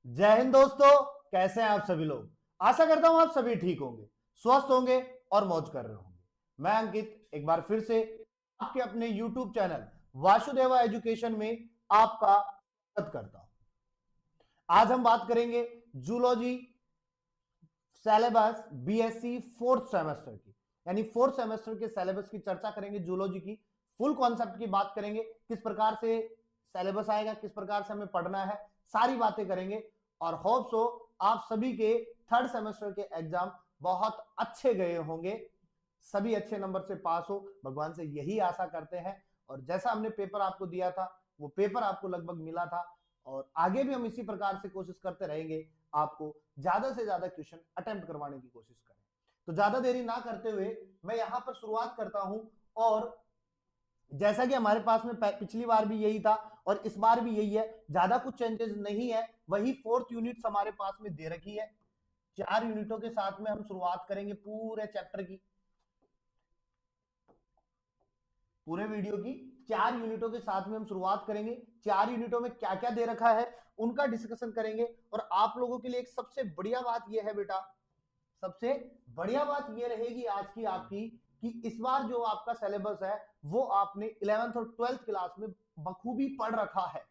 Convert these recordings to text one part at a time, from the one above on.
जय हिंद दोस्तों। कैसे हैं आप सभी लोग। आशा करता हूं आप सभी ठीक होंगे, स्वस्थ होंगे और मौज कर रहे होंगे। मैं अंकित एक बार फिर से आपके अपने YouTube चैनल वासुदेवा एजुकेशन में आपका स्वागत करता हूं। आज हम बात करेंगे zoology syllabus BSc fourth semester की, यानी फोर्थ सेमेस्टर के सिलेबस की चर्चा करेंगे। जूलॉजी की फुल कॉन्सेप्ट की बात करेंगे, किस प्रकार से सिलेबस आएगा, किस प्रकार से हमें पढ़ना है, सारी बातें करेंगे। और होप सो आप सभी के थर्ड सेमेस्टर के एग्जाम बहुत अच्छे गए होंगे, सभी अच्छे नंबर से पास हो, भगवान से यही आशा करते हैं। और जैसा हमने पेपर आपको दिया था वो पेपर आपको लगभग मिला था, और आगे भी हम इसी प्रकार से कोशिश करते रहेंगे, आपको ज्यादा से ज्यादा क्वेश्चन अटेम्प्ट करवाने की कोशिश करें। तो ज्यादा देरी ना करते हुए मैं यहां पर शुरुआत करता हूं। और जैसा कि हमारे पास में पिछली बार भी यही था और इस बार भी यही है, ज्यादा कुछ चेंजेस नहीं है, वही फोर्थ यूनिट हमारे पास में दे रखी है। 4 यूनिटों के साथ में हम शुरुआत करेंगे पूरे चैप्टर की, पूरे वीडियो की 4 यूनिटों के साथ में हम शुरुआत करेंगे। 4 यूनिटों में क्या क्या दे रखा है उनका डिस्कशन करेंगे। और आप लोगों के लिए एक सबसे बढ़िया बात यह है बेटा, सबसे बढ़िया बात यह रहेगी आज की आपकी, कि इस बार जो आपका सिलेबस है वो आपने 11th और 12th क्लास में बखूबी पढ़ रखा है।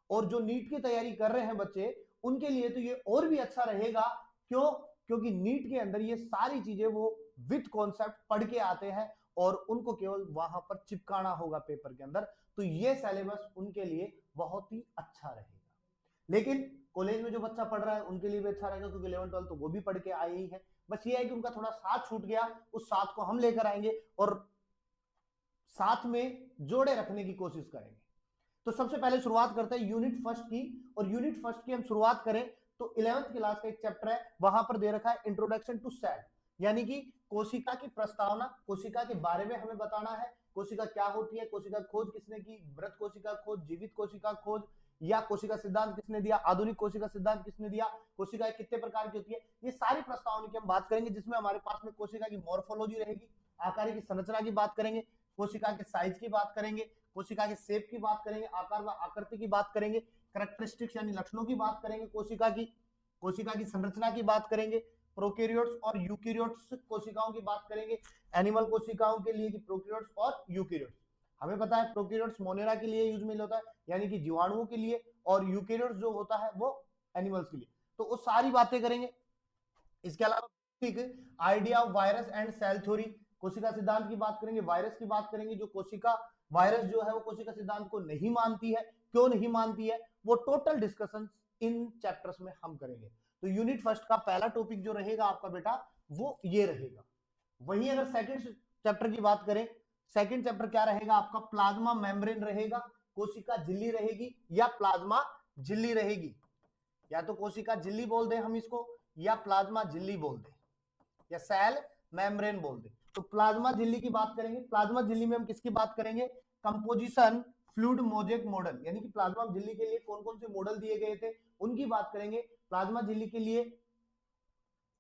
और जो नीट की तैयारी कर रहे हैं बच्चे, उनके लिए तो ये और भी अच्छा रहेगा। क्यों? क्योंकि नीट के अंदर ये सारी चीजें वो विद कॉन्सेप्ट पढ़ के आते हैं और उनको केवल वहां पर चिपकाना होगा पेपर के अंदर। तो ये सिलेबस उनके लिए बहुत ही अच्छा रहेगा। लेकिन कॉलेज में जो बच्चा पढ़ रहा है उनके लिए भी अच्छा रहेगा, क्योंकि 11th 12th तो वो भी पढ़ के आए ही है। बस ये है कि उनका थोड़ा साथ छूट गया, उस साथ को हम लेकर आएंगे और साथ में जोड़े रखने की कोशिश करेंगे। तो सबसे पहले शुरुआत करते हैं यूनिट फर्स्ट की। और यूनिट फर्स्ट की हम शुरुआत करें तो 11th क्लास का एक चैप्टर है, वहां पर दे रखा है इंट्रोडक्शन टू सेल, यानी कि कोशिका की प्रस्तावना, कोशिका के बारे में हमें बताना है। कोशिका क्या होती है, कोशिका खोज किसने की, मृत कोशिका खोज, जीवित कोशिका खोज, या कोशिका सिद्धांत किसने दिया, आधुनिक कोशिका सिद्धांत किसने दिया, कोशिकाएं कितने प्रकार की होती है, ये सारी प्रस्तावना की हम बात करेंगे। जिसमें हमारे पास में कोशिका की मॉर्फोलॉजी रहेगी, आकार की संरचना की बात करेंगे, कोशिका के साइज की बात करेंगे, कोशिका के शेप की बात करेंगे, आकार व आकृति की बात करेंगे, कैरेक्टरिस्टिक्स यानी लक्षणों की बात करेंगे, कोशिका की संरचना की बात करेंगे, प्रोकैरियोट्स और यूकैरियोट्स कोशिकाओं की बात करेंगे, एनिमल कोशिकाओं के लिए कि प्रोकैरियोट्स और यूकैरियोट्स। हमें पता है प्रोकैरियोट्स मोनेरा के लिए यूज में होता है, यानी कि जीवाणुओं के लिए, और यूकैरियोट्स जो होता है वो एनिमल्स के लिए। तो वो सारी बातें करेंगे। इसके अलावा idea of virus and cell theory, कोशिका सिद्धांत की बात करेंगे, वायरस की बात करेंगे। जो कोशिका वायरस जो है वो कोशिका सिद्धांत को नहीं मानती है, क्यों नहीं मानती है, वो टोटल डिस्कशन इन चैप्टर्स में हम करेंगे। तो यूनिट फर्स्ट का पहला टॉपिक जो रहेगा आपका बेटा वो ये रहेगा। वहीं अगर सेकंड चैप्टर की बात करें, सेकंड चैप्टर क्या रहेगा आपका, प्लाज्मा मेम्ब्रेन रहेगा, कोशिका झिल्ली रहेगी या प्लाज्मा झिल्ली रहेगी, या तो कोशिका झिल्ली बोल दे हम इसको, या प्लाज्मा झिल्ली बोल दे, या सेल मेम्ब्रेन बोल दे। तो प्लाज्मा झिल्ली की बात करेंगे। प्लाज्मा झिल्ली में हम किसकी बात करेंगे, कंपोजिशन फ्लूइड मोजेक मॉडल, यानी कि प्लाज्मा झिल्ली के लिए कौन कौन से मॉडल दिए गए थे उनकी बात करेंगे। प्लाज्मा झिल्ली के लिए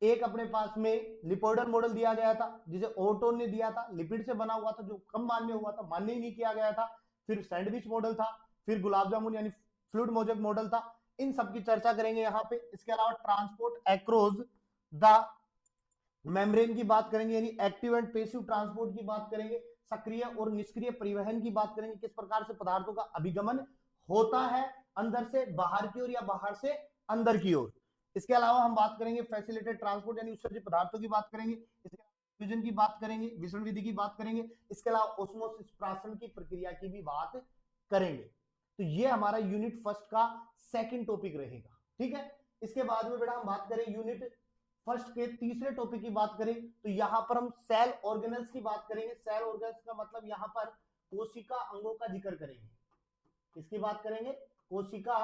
एक अपने पास में लिपोइडल मॉडल दिया गया था, जिसे ओटोन ने दिया था, लिपिड से बना हुआ था, जो कम मान्य हुआ था, मान्य ही नहीं किया गया था। फिर सैंडविच मॉडल था, फिर गुलाब जामुन यानी फ्लूइड मोजेक मॉडल था। इन सब की चर्चा करेंगे यहाँ पे। इसके अलावा ट्रांसपोर्ट एक्रोज द मेम्ब्रेन की बात करेंगे, यानी एक्टिव एंड पेसिव ट्रांसपोर्ट की बात करेंगे, सक्रिय और निष्क्रिय परिवहन की बात करेंगे, किस प्रकार से पदार्थों का अभिगमन होता है अंदर से बाहर की ओर या बाहर से अंदर की ओर। इसके अलावा हम बात करेंगे फैसिलिटेड ट्रांसपोर्ट यानी उत्सर्जित पदार्थों की बात करेंगे। इसके फ्यूजन की बात करेंगे, विसरण विधि की बात करेंगे। इसके अलावा ओस्मोसिस प्राशन की प्रक्रिया की भी बात करेंगे। तो ये हमारा यूनिट फर्स्ट का सेकंड टॉपिक रहेगा, ठीक है। इसके बाद में बेटा हम बात करें यूनिट फर्स्ट के तीसरे टॉपिक की बात करें तो यहां पर हम सेल ऑर्गेनल्स की बात करेंगे। सेल ऑर्गेनल्स का मतलब यहां पर कोशिका अंगों का जिक्र करेंगे। किसकी बात करेंगे, कोशिका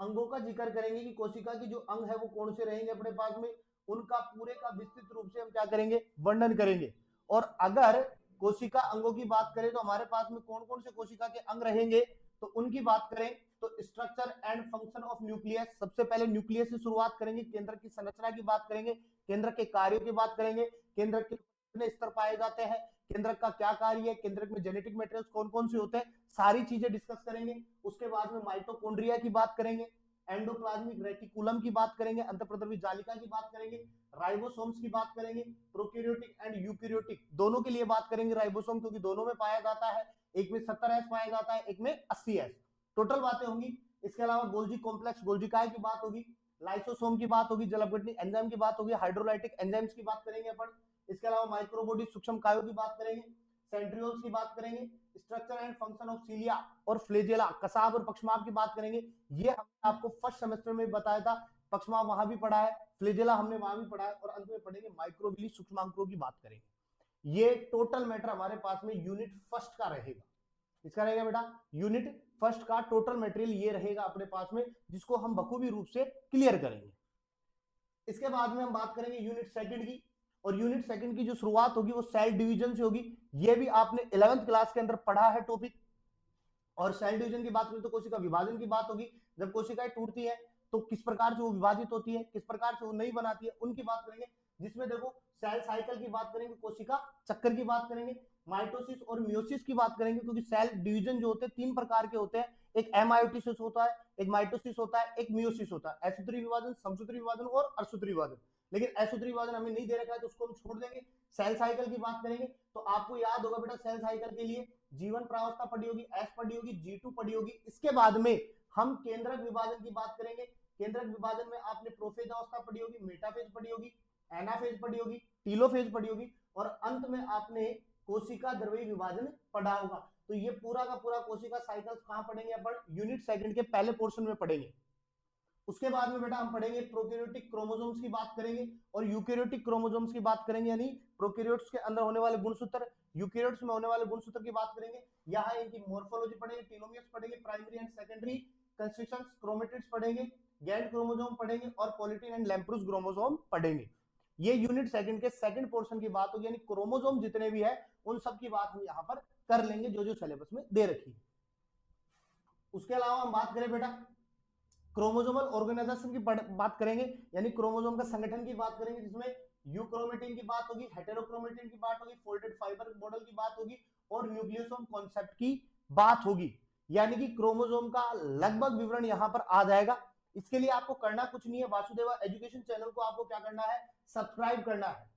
अंगों का जिक्र करेंगे, कि कोशिका की जो अंग है वो कौन से रहेंगे अपने पास में, उनका पूरे का विस्तृत रूप से हम क्या करेंगे, वर्णन करेंगे। और अगर कोशिका अंगों की बात करें तो हमारे पास में कौन कौन से कोशिका के अंग रहेंगे, तो उनकी बात करें तो structure and function of nucleus, सबसे पहले न्यूक्लियस से शुरुआत करेंगे, केंद्र की संरचना की बात करेंगे, केंद्र के कार्यों की बात करेंगे, केंद्र के कितने स्तर पाए जाते हैं, केंद्रक का क्या कार्य है, केंद्रक में जेनेटिक मटेरियल्स कौन कौन से होते हैं, सारी चीजें डिस्कस करेंगे। उसके बाद में माइटोकॉन्ड्रिया की बात करेंगे, एंडोप्लाज्मिक रेटिकुलम की बात करेंगे, अंतःप्रद्रवी जालिका की बात करेंगे, राइबोसोम्स की बात करेंगे, प्रोकैरियोटिक एंड यूकैरियोटिक दोनों के लिए बात करेंगे राइबोसोम, क्योंकि दोनों में पाया जाता है, एक में 70S पाया जाता है, एक में 80S, टोटल बातें होंगी। इसके अलावा गोल्जी कॉम्प्लेक्स गोल्जिकाय की बात होगी, लाइसोसोम की बात होगी, जल अपघटनी एंजाइम की बात होगी, हाइड्रोलाइटिक एंजाइम्स की बात करेंगे अपन। इसके अलावा माइक्रोबॉडी सूक्ष्म कायों की बात करेंगे, सेंट्रियोल्स की बात करेंगे, स्ट्रक्चर एंड फंक्शन ऑफ सीलिया और फ्लेजेला कसाब और पक्षमाप की बात करेंगे। ये हमने आपको फर्स्ट सेमेस्टर में बताया था, पक्षमाप वहां भी पढ़ा है, फ्लेजेला हमने वहां भी पढ़ा है, और अंत में पढ़ेंगे माइक्रोविली सूक्ष्मांकों की बात करेंगे। ये टोटल मैटर हमारे पास में यूनिट फर्स्ट का रहेगा। इसका रहेगा बेटा यूनिट फर्स्ट का टोटल मटेरियल ये रहेगा अपने पास में, जिसको हम बखूबी रूप से क्लियर करेंगे। इसके बाद में हम बात करेंगे यूनिट सेकंड की, और यूनिट सेकंड की जो शुरुआत होगी वो सेल डिवीजन से होगी। ये भी आपने 11th क्लास के अंदर पढ़ा है टॉपिक। और सेल डिवीजन की बात करें तो कोशिका विभाजन की बात होगी। जब कोशिकाएं टूटती है तो किस प्रकार से वो विभाजित होती है, किस प्रकार से वो नहीं बनाती है, उनकी बात करेंगे। जिसमें देखो सेल साइकिल की बात करेंगे, कोशिका चक्कर की बात करेंगे, माइटोसिस और मियोसिस की बात करेंगे, क्योंकि सेल डिवीजन जो होते हैं 3 प्रकार के होते हैं, एक एमायोटिसिस होता है, एक माइटोसिस होता है, एक मियोसिस होता है, असूत्री विभाजन, समसूत्री विभाजन और अर्धसूत्री विभाजन। लेकिन असूत्री विभाजन हमें नहीं दे रखा है तो उसको हम छोड़ देंगे। सेल साइकिल की बात करेंगे तो आपको याद होगा बेटा सेल साइकिल के लिए जीवन प्रावस्था पढ़ी होगी, एस पढ़ी होगी, G2 पढ़ी होगी। इसके बाद में हम केंद्रक विभाजन की बात करेंगे। केंद्रक विभाजन में आपने प्रोफेज अवस्था पढ़ी होगी, मेटाफेज पढ़ी होगी, एनाफेज पढ़ी होगी, टीलोफेज पढ़ी होगी, और अंत में आपने कोशिका द्रव्यी विभाजन पढ़ा होगा। तो ये पूरा का पूरा कोशिका साइकिल कहां पढ़ेंगे अपन? यूनिट सेकंड के पहले पोर्शन में पढ़ेंगे। उसके बाद में बेटा हम पढ़ेंगे प्रोकैरियोटिक क्रोमोसोम्स की बात करेंगे और यूकैरियोटिक क्रोमोसोम्स की बात करेंगे, यानी प्रोकैरियोट्स के अंदर होने वाले गुणसूत्र, यूकैरियोट्स में होने वाले गुणसूत्र की बात करेंगे। यहाँ इनकी मोर्फोलॉजी पढ़ेंगे, टेलोमियर्स पढ़ेंगे, primary and secondary constructions, chromatids पढ़ेंगे, गैंड क्रोमोसोम पढ़ेंगे और पॉलीटीन एंड लैम्प्रोस क्रोमोसोम पढ़ेंगे। ये यूनिट सेकंड के सेकंड पोर्शन की बात होगी, यानी क्रोमोसोम जितने भी है उन सब की बात हम यहाँ पर कर लेंगे जो जो सिलेबस में दे रखी है। उसके अलावा हम बात करें बेटा क्रोमोसोमल ऑर्गेनाइजेशन की बात करेंगे, यानी क्रोमोसोम का संगठन की बात करेंगे, जिसमें यूक्रोमेटिन की बात होगी, हेटेरोक्रोमेटिन की बात होगी, फोल्डेड फाइबर मॉडल की बात होगी और न्यूक्लियोसोम कॉन्सेप्ट की बात होगी। यानी कि क्रोमोसोम का लगभग विवरण यहां पर आ जाएगा। इसके लिए आपको करना कुछ नहीं है, वासुदेवा एजुकेशन चैनल को आपको क्या करना है? सब्सक्राइब करना है,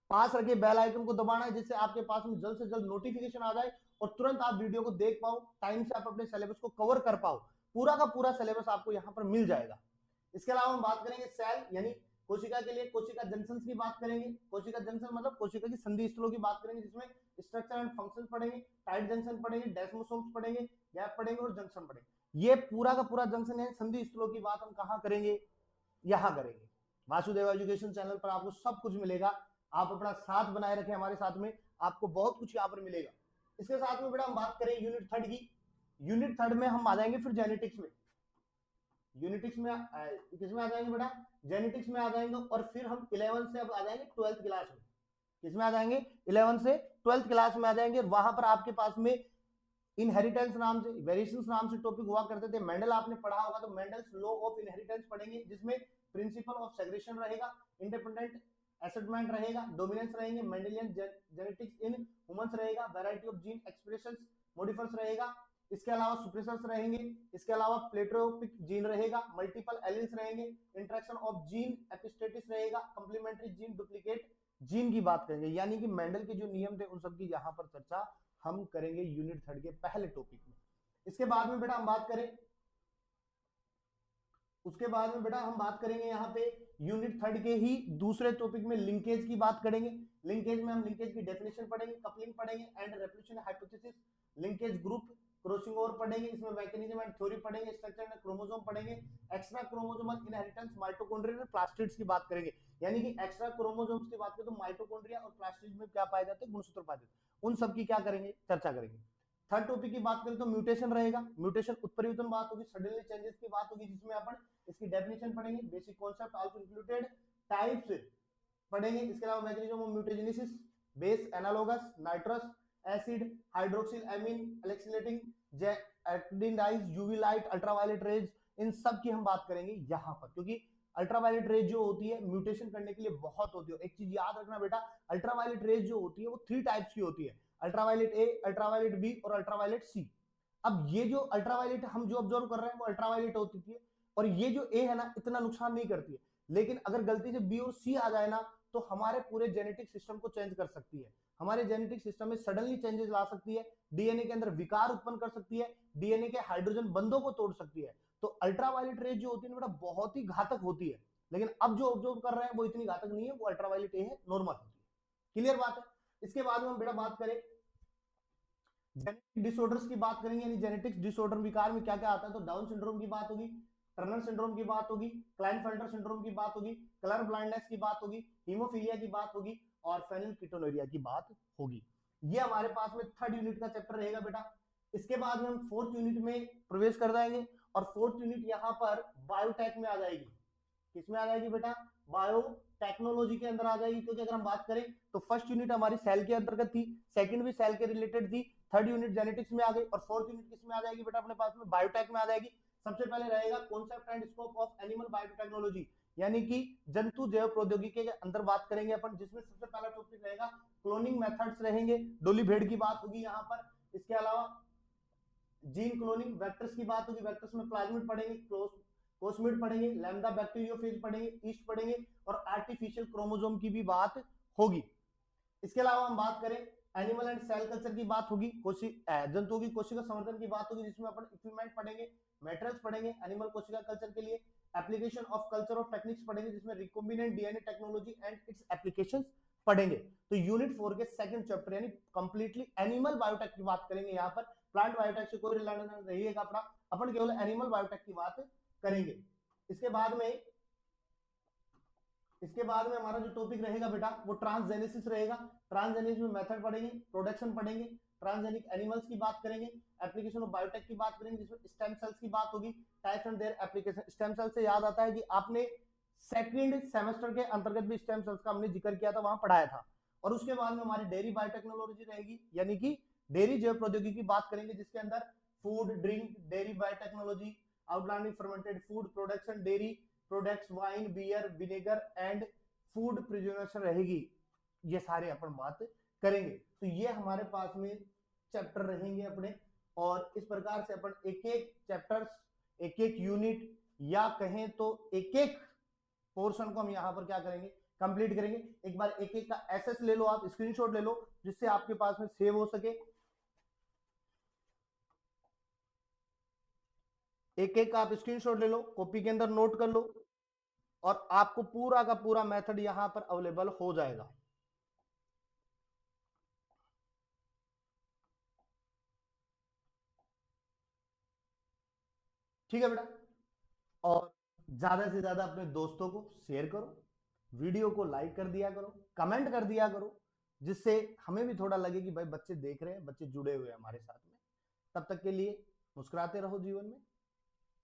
पास रखे बेल आइकन को दबाना है, जिससे आपके पास में जल्द से जल्द नोटिफिकेशन आ जाए और तुरंत आप वीडियो को देख पाओ, टाइम से आप अपने सिलेबस को कवर कर पाओ। पूरा का पूरा सिलेबस आपको यहाँ पर मिल जाएगा। इसके अलावा हम बात करेंगे सेल यानी कोशिका के लिए कोशिका जंक्शंस की बात करेंगे। कोशिका जंक्शन मतलब कोशिका की संधि स्थलों की बात करेंगे, जिसमें स्ट्रक्चर एंड फंक्शन पढ़ेंगे, टाइट जंक्शन पढ़ेंगे, डेस्मोसोम्स पढ़ेंगे, गैप पढ़ेंगे और जंक्शन पढ़ेंगे। ये पूरा का पूरा जंक्शन है संधि स्थलों की बात हम कहाँ करेंगे? यहाँ करेंगे। वासुदेव एजुकेशन चैनल पर आपको सब कुछ मिलेगा। आप अपना साथ बनाए रखें हमारे साथ में, आपको बहुत कुछ यहाँ पर मिलेगा। इसके साथ में बेटा हम बात करें यूनिट थर्ड की। यूनिट थर्ड में हम आ जाएंगे फिर जेनेटिक्स में। यूनिटिक्स में किसमें आ जाएंगे बेटा? जेनेटिक्स में आ जाएंगे, और फिर हम 11 से अब आ जाएंगे 12th क्लास में। किसमें आ जाएंगे? 11 से 12th क्लास में आ जाएंगे। वहां पर आपके पास में इनहेरिटेंस नाम से, वेरिएशंस नाम से टॉपिक हुआ करते थे। मेंडल आपने पढ़ा होगा, तो मेंडल्स लॉ ऑफ इनहेरिटेंस पढ़ेंगे, जिसमें प्रिंसिपल ऑफ सेग्रेशन रहेगा, इंडिपेंडेंट असेसमेंट रहेगा, डोमिनेंस रहेंगे, मेंडेलियन जेनेटिक्स इन ह्यूमंस रहेगा, वैरायटी ऑफ जीन एक्सप्रेशंस मॉडिफर्स रहेगा, इसके अलावा सुप्रेसर्स रहेंगे, इसके अलावा प्लेटोपिक जीन रहेगा, मल्टीपल एलिल्स रहेंगे, इंटरेक्शन ऑफ जीन एपिस्टेटिस रहेगा, कंप्लीमेंट्री जीन डुप्लीकेट जीन की बात करेंगे। यानी कि मेंडल के जो नियम थे उन सब की यहाँ पर चर्चा हम करेंगे यूनिट थर्ड के पहले टॉपिक में। इसके बाद में बेटा हम बात करें, उसके बाद में बेटा हम बात करेंगे यहाँ पे यूनिट थर्ड के ही दूसरे टॉपिक में लिंकेज की बात करेंगे। लिंकेज में हम लिंकेज की डेफिनेशन पढ़ेंगे, कपलिंग पढ़ेंगे and replication hypothesis, linkage group, crossing over पढ़ेंगे, इसमें मैकेनिज्म एंड थ्योरी पढ़ेंगे, स्ट्रक्चर एंड क्रोमोसोम पढ़ेंगे, एक्स्ट्रा क्रोमोसोमल इनहेरिटेंस, माइटोकॉन्ड्रिया और प्लास्टिड्स की बात करेंगे। यानी कि एक्स्ट्रा क्रोमोसोम्स की बात करें तो माइटोकॉन्ड्रिया और प्लास्टिड्स में क्या पाए जाते हैं? गुणसूत्र पाए जाते हैं। उन सब की क्या करेंगे? चर्चा करेंगे। थर्ड टॉपिक की बात करें तो म्यूटेशन रहेगा। म्यूटेशन उत्परिवर्तन बात होगी, सडनली चेंजेस की बात होगी, जिसमें अपन इसकी डेफिनेशन पढ़ेंगे, basic concept also included, types पढ़ेंगे। इसके अलावा mechanism of mutagenesis, base analogous, nitrous acid, hydroxyl amine, alkylating actinides, UV light, ultraviolet rays, इन सब की हम बात करेंगे यहाँ पर, क्योंकि अल्ट्रावायलेट रेज जो होती है म्यूटेशन करने के लिए बहुत होती है। एक चीज याद रखना बेटा, अल्ट्रावायलेट रेज जो होती है वो 3 टाइप्स की होती है, अल्ट्रावायलेट ए, अल्ट्रावायलेट बी और अल्ट्रावायलेट सी। अब ये जो अल्ट्रावायलेट हम जो ऑब्जर्व कर रहे हैं वो अल्ट्रावायलेट होती है, और ये जो ए है ना इतना नुकसान नहीं करती है, लेकिन अगर गलती से बी और सी आ जाए ना तो हमारे पूरे जेनेटिक सिस्टम को चेंज कर सकती है, हमारे जेनेटिक सिस्टम में सडनली चेंजेस ला सकती है, डीएनए के अंदर विकार उत्पन्न कर सकती है, डीएनए के हाइड्रोजन बंधों को तोड़ सकती है। तो अल्ट्रावायलेट रेज जो होती है ना बेटा बहुत ही घातक होती है, लेकिन अब जो ऑब्जर्व कर रहे हैं वो इतनी घातक नहीं है, वो अल्ट्रावायलेट ए है, नॉर्मल होती है। क्लियर बात है। इसके बाद में हम बेटा बात करें जेनेटिक डिसऑर्डर्स की बात करेंगे, यानी जेनेटिक्स डिसऑर्डर विकार में क्या क्या आता है, तो डाउन सिंड्रोम की बात होगी, टर्नर सिंड्रोम की बात होगी, क्लाइनफेल्टर सिंड्रोम की बात होगी, कलर ब्लाइंडनेस की बात होगी, हीमोफीलिया की बात होगी और फेनिलकीटोनुरिया की बात होगी। ये हमारे पास में थर्ड यूनिट का चैप्टर रहेगा बेटा। इसके बाद में हम फोर्थ यूनिट में प्रवेश कर जाएंगे और फोर्थ यूनिट यहां पर बायोटेक में आ जाएगी। किसमें आ जाएगी बेटा, बायोटेक्नोलॉजी के अंदर आ जाएगी, क्योंकि अगर हम बात करें तो फर्स्ट यूनिट हमारी सेल के अंतर्गत थी, सेकंड भी सेल के रिलेटेड थी, थर्ड यूनिट जेनेटिक्स में आ गई और फोर्थ यूनिट किसमें आ जाएगी बेटा अपने पास में बायोटेक में आ जाएगी। सबसे पहले रहेगा concept and scope of animal biotechnology, यानी कि जंतु जैव प्रौद्योगिकी के अंदर बात करेंगे अपन, जिसमें सबसे पहला टॉपिक रहेगा क्लोनिंग मेथड्स रहेंगे, डोली भेड़ की बात होगी यहाँ पर। इसके अलावा जीन क्लोनिंग, वेक्टर्स की बात होगी, वेक्टर्स में प्लाज्मिड पढ़ेंगे, कोस्मिड पढ़ेंगे, लैम्डा बैक्टीरियोफेज पढ़ेंगे, ईस्ट पढ़ेंगे और आर्टिफिशियल क्रोमोसोम की भी बात होगी। इसके अलावा हम बात करें एनिमल एंड सेल कल्चर की बात होगी, जंतुओं की कोशिका संवर्धन की बात होगी, जिसमें अपन इक्विपमेंट पढ़ेंगे, मेटेरियल्स पढ़ेंगे एनिमल कोशिका कल्चर के लिए, एप्लीकेशन ऑफ कल्चर और टेक्निक्स पढ़ेंगे, जिसमें recombinant DNA technology and it's applications पढ़ेंगे। तो यूनिट 4 के सेकंड चैप्टर यानी कंप्लीटली एनिमल बायोटेक की बात करेंगे। यहाँ पर प्लांट बायोटेक से कोई रिलेशन नहीं रहेगा अपना, अपन केवल एनिमल बायोटेक की बात करेंगे। इसके बाद में हमारा जो टॉपिक रहेगा बेटा वो ट्रांसजेनेसिस रहेगा। ट्रांसजेनेसिस में मेथड पढ़ेंगे, प्रोडक्शन पढ़ेंगे, ट्रांसजेनिक एनिमल्स की बात करेंगे, एप्लीकेशन ऑफ बायोटेक की बात करेंगे, जिसमें स्टेम सेल्स की बात होगी, types and their application. Stem cell से याद आता है कि आपने सेकंड सेमेस्टर के अंतर्गत भी स्टेम सेल्स का हमने जिक्र किया था, वहां पढ़ाया था। और उसके बाद में हमारी डेयरी बायोटेक्नोलॉजी रहेगी, यानी कि डेयरी जैव प्रौद्योगिकी की बात करेंगे, जिसके अंदर food, drink, dairy biotechnology, outlining fermented food production, dairy products, wine, beer, vinegar and food preservation रहेगी। ये सारे अपन बात करेंगे। तो ये हमारे पास में चैप्टर रहेंगे अपने, और इस प्रकार से अपन एक एक चैप्टर्स, एक एक यूनिट या कहें तो एक एक पोर्शन को हम यहां पर क्या करेंगे, कंप्लीट करेंगे। एक बार एक एक का एसएस ले लो, आप स्क्रीनशॉट ले लो, जिससे आपके पास में सेव हो सके। एक एक का आप स्क्रीनशॉट ले लो, कॉपी के अंदर नोट कर लो, और आपको पूरा का पूरा मेथड यहां पर अवेलेबल हो जाएगा। ठीक है बेटा, और ज्यादा से ज्यादा अपने दोस्तों को शेयर करो, वीडियो को लाइक कर दिया करो, कमेंट कर दिया करो, जिससे हमें भी थोड़ा लगे कि भाई बच्चे देख रहे हैं, बच्चे जुड़े हुए हैं हमारे साथ में। तब तक के लिए मुस्कुराते रहो जीवन में।